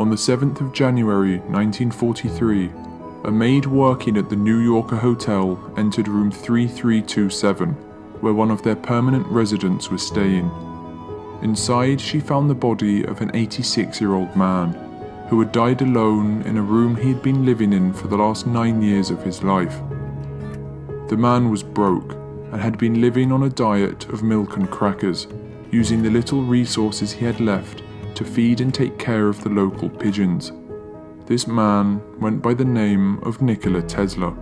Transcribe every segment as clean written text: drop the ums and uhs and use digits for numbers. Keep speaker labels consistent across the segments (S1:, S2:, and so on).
S1: On the 7th of January 1943, a maid working at the New Yorker Hotel entered room 3327, where one of their permanent residents was staying. Inside, she found the body of an 86-year-old man who had died alone in a room he had been living in for the last 9 years of his life. The man was broke and had been living on a diet of milk and crackers, using the little resources he had left to feed and take care of the local pigeons. This man went by the name of Nikola Tesla.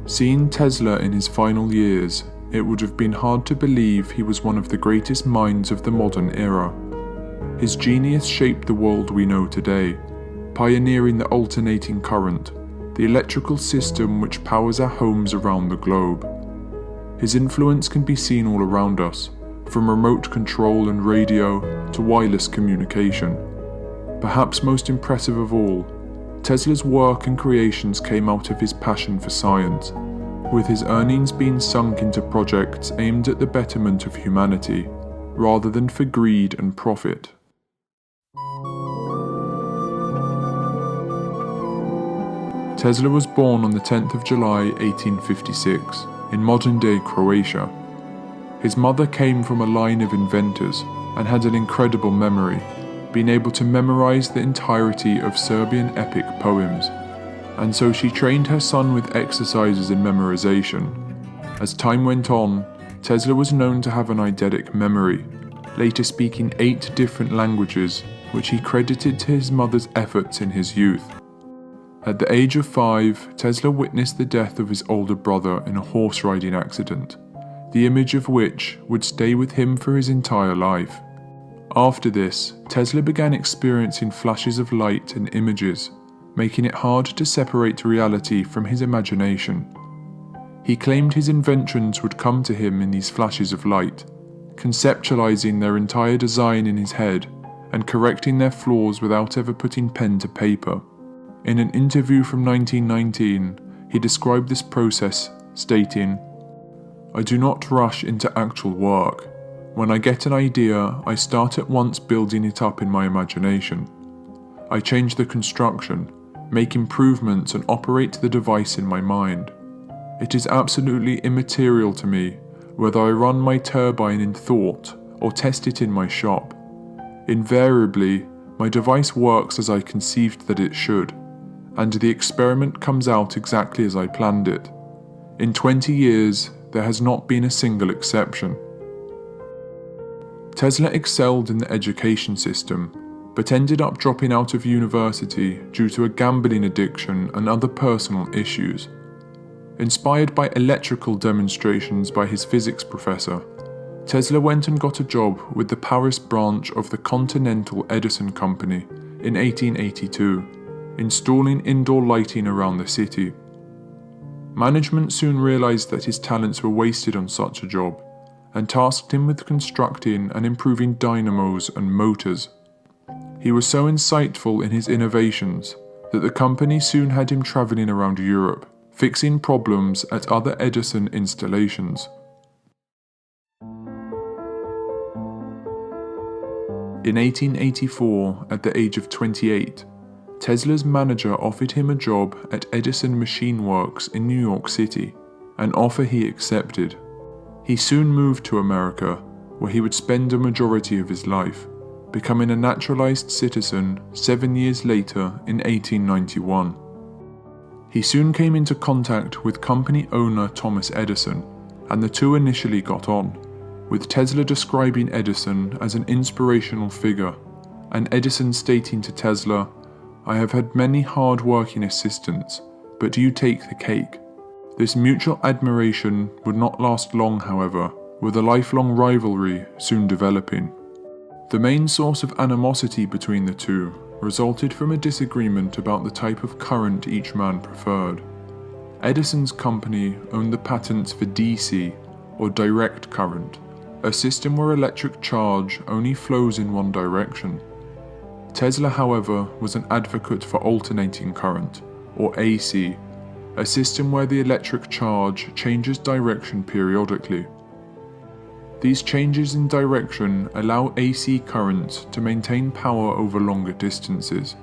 S1: Seeing Tesla in his final years, it would have been hard to believe he was one of the greatest minds of the modern era. His genius shaped the world we know today, pioneering the alternating current, the electrical system which powers our homes around the globe. His influence can be seen all around us, from remote control and radio to wireless communication. Perhaps most impressive of all, Tesla's work and creations came out of his passion for science, with his earnings being sunk into projects aimed at the betterment of humanity, rather than for greed and profit. Tesla was born on the 10th of July 1856 in modern-day Croatia. His mother came from a line of inventors and had an incredible memory, being able to memorize the entirety of Serbian epic poems, and so she trained her son with exercises in memorization. As time went on, Tesla was known to have an eidetic memory, later speaking 8 different languages, which he credited to his mother's efforts in his youth. At the age of 5, Tesla witnessed the death of his older brother in a horse riding accident, the image of which would stay with him for his entire life. After this, Tesla began experiencing flashes of light and images, making it hard to separate reality from his imagination. He claimed his inventions would come to him in these flashes of light, conceptualizing their entire design in his head and correcting their flaws without ever putting pen to paper. In an interview from 1919, he described this process, stating, "I do not rush into actual work. When I get an idea, I start at once building it up in my imagination. I change the construction, make improvements and operate the device in my mind. It is absolutely immaterial to me whether I run my turbine in thought or test it in my shop. Invariably, my device works as I conceived that it should, and the experiment comes out exactly as I planned it. In 20 years, there has not been a single exception." Tesla excelled in the education system, but ended up dropping out of university due to a gambling addiction and other personal issues. Inspired by electrical demonstrations by his physics professor, Tesla went and got a job with the Paris branch of the Continental Edison Company in 1882, installing indoor lighting around the city. Management soon realized that his talents were wasted on such a job, and tasked him with constructing and improving dynamos and motors. He was so insightful in his innovations that the company soon had him traveling around Europe, fixing problems at other Edison installations. In 1884, at the age of 28, Tesla's manager offered him a job at Edison Machine Works in New York City, an offer he accepted. He soon moved to America, where he would spend a majority of his life, becoming a naturalized citizen 7 years later in 1891. He soon came into contact with company owner Thomas Edison, and the two initially got on, with Tesla describing Edison as an inspirational figure, and Edison stating to Tesla, "I have had many hard-working assistants, but you take the cake." This mutual admiration would not last long, however, with a lifelong rivalry soon developing. The main source of animosity between the two resulted from a disagreement about the type of current each man preferred. Edison's company owned the patents for DC, or direct current, a system where electric charge only flows in one direction. Tesla, however, was an advocate for alternating current, or AC, a system where the electric charge changes direction periodically. These changes in direction allow AC current to maintain power over longer distances.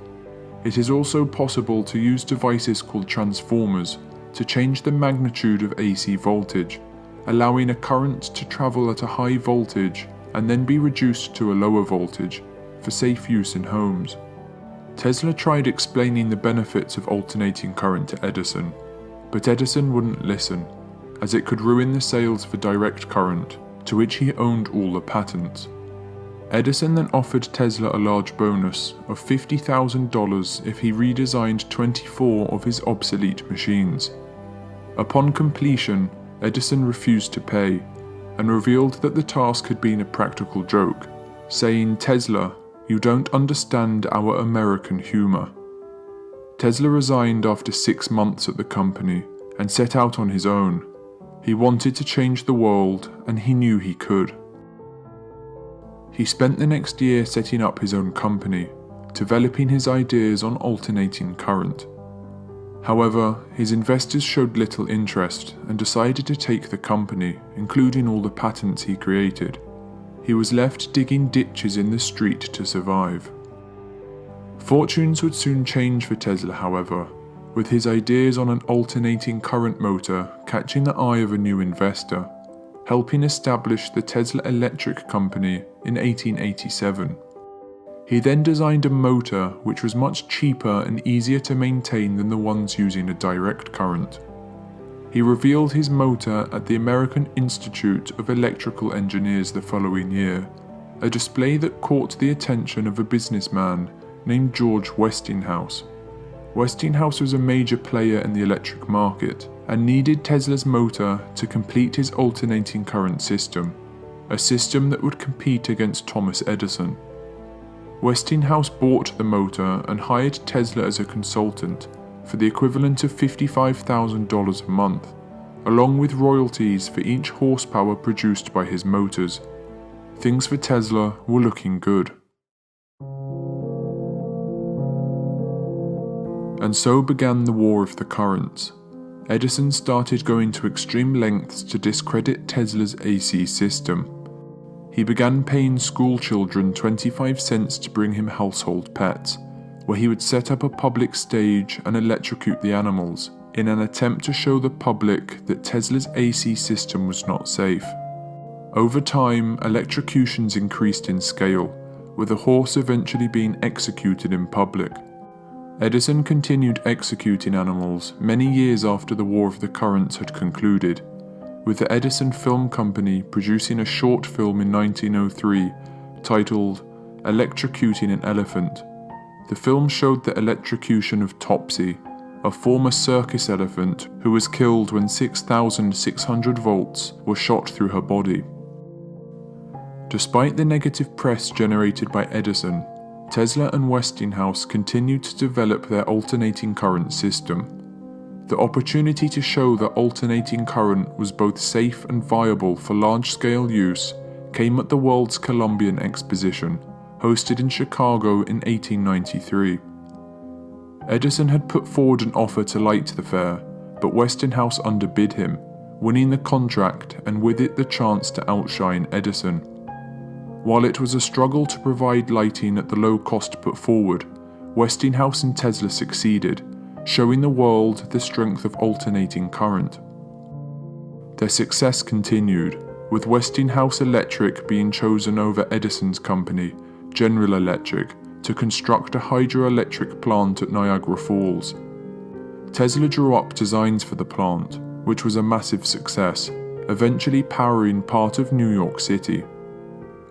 S1: It is also possible to use devices called transformers to change the magnitude of AC voltage, allowing a current to travel at a high voltage and then be reduced to a lower voltage for safe use in homes. Tesla tried explaining the benefits of alternating current to Edison, but Edison wouldn't listen, as it could ruin the sales for direct current, to which he owned all the patents. Edison then offered Tesla a large bonus of $50,000 if he redesigned 24 of his obsolete machines. Upon completion, Edison refused to pay, and revealed that the task had been a practical joke, saying, "Tesla, you don't understand our American humor." Tesla resigned after 6 months at the company and set out on his own. He wanted to change the world, and he knew he could. He spent the next year setting up his own company, developing his ideas on alternating current. However, his investors showed little interest and decided to take the company, including all the patents he created. He was left digging ditches in the street to survive. Fortunes would soon change for Tesla, however, with his ideas on an alternating current motor catching the eye of a new investor, helping establish the Tesla Electric Company in 1887. He then designed a motor which was much cheaper and easier to maintain than the ones using a direct current. He revealed his motor at the American Institute of Electrical Engineers the following year, a display that caught the attention of a businessman named George Westinghouse. Westinghouse was a major player in the electric market and needed Tesla's motor to complete his alternating current system, a system that would compete against Thomas Edison. Westinghouse bought the motor and hired Tesla as a consultant for the equivalent of $55,000 a month, along with royalties for each horsepower produced by his motors. Things for Tesla were looking good. And so began the war of the currents. Edison started going to extreme lengths to discredit Tesla's AC system. He began paying school children 25 cents to bring him household pets, where he would set up a public stage and electrocute the animals in an attempt to show the public that Tesla's AC system was not safe. Over time, electrocutions increased in scale, with a horse eventually being executed in public. Edison continued executing animals many years after the War of the Currents had concluded, with the Edison Film Company producing a short film in 1903 titled Electrocuting an Elephant. The film showed the electrocution of Topsy, a former circus elephant who was killed when 6,600 volts were shot through her body. Despite the negative press generated by Edison, Tesla and Westinghouse continued to develop their alternating current system. The opportunity to show that alternating current was both safe and viable for large-scale use came at the World's Columbian Exposition, hosted in Chicago in 1893. Edison had put forward an offer to light the fair, but Westinghouse underbid him, winning the contract and with it the chance to outshine Edison. While it was a struggle to provide lighting at the low cost put forward, Westinghouse and Tesla succeeded, showing the world the strength of alternating current. Their success continued, with Westinghouse Electric being chosen over Edison's company, General Electric, to construct a hydroelectric plant at Niagara Falls. Tesla drew up designs for the plant, which was a massive success, eventually powering part of New York City.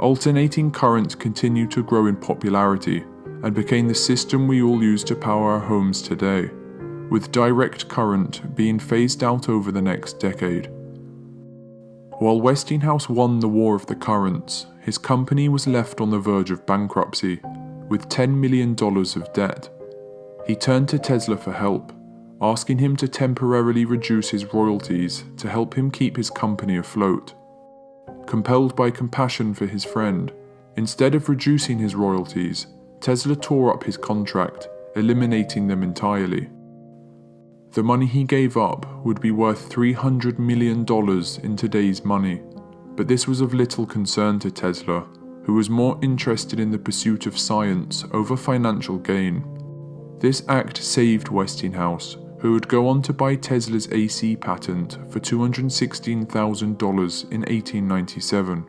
S1: Alternating current continued to grow in popularity and became the system we all use to power our homes today, with direct current being phased out over the next decade. While Westinghouse won the War of the Currents, his company was left on the verge of bankruptcy, with $10 million of debt. He turned to Tesla for help, asking him to temporarily reduce his royalties to help him keep his company afloat. Compelled by compassion for his friend, instead of reducing his royalties, Tesla tore up his contract, eliminating them entirely. The money he gave up would be worth $300 million in today's money, But this was of little concern to Tesla, who was more interested in the pursuit of science over financial gain. This act saved Westinghouse, who would go on to buy Tesla's AC patent for $216,000 in 1897.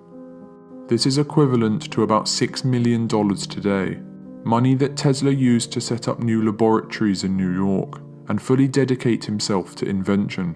S1: This is equivalent to about $6 million today, money that Tesla used to set up new laboratories in New York and fully dedicate himself to invention.